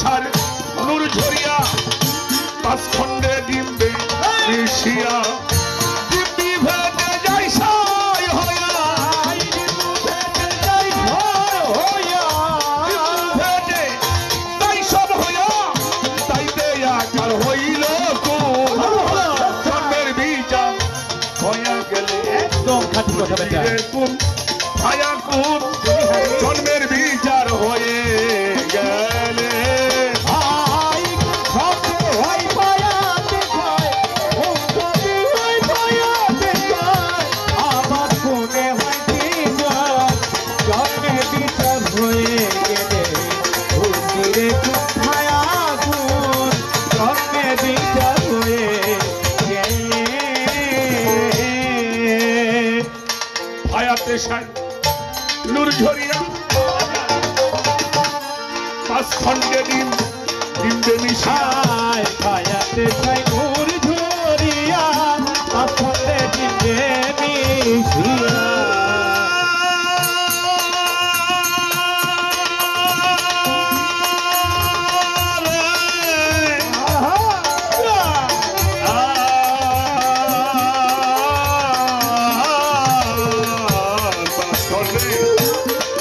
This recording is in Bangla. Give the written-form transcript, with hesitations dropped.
সার নূর ঝরিয়া 5 খণ্ডে ডিম্বে মিশিয়া দিব্যি ভেদে যাই সাই হইয়া ভেদে তাই সব হইয়া তাইতে আকার হইল জন্মের বিচার হইয়া গেলে একদম খাঁটি কথা বেটা কোন ভায়া কোন জন্মের বিচার হয়ে গেলে নূর ঝরিয়া 5 খণ্ডে ডিম্বে মিশিয়া